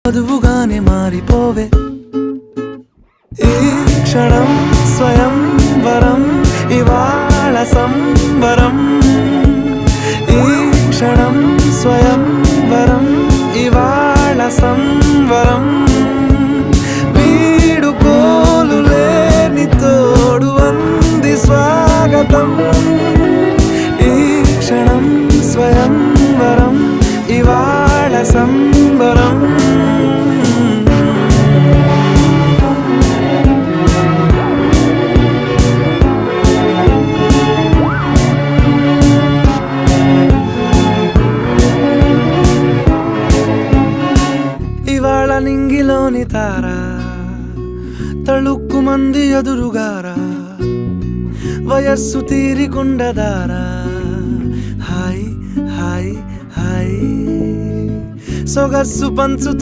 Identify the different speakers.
Speaker 1: వధువుగానే మారిపోవే ఈ క్షణం స్వయం వరం ఇవాళ సంబరం ఈ క్షణం స్వయం వరం ఇవాళ సంవరం వీడుకోలు లేని తోడు అంది స్వాగతం ఈ క్షణం స్వయం వరం ఇవాళ సంబరం ఇవాళ నింగిలోని తారా తళుక్కు మంది ఎదురుగారా వయస్సు తీరికుండదారా హాయ్ హాయ్ హాయ్ సొగస్సు పంచు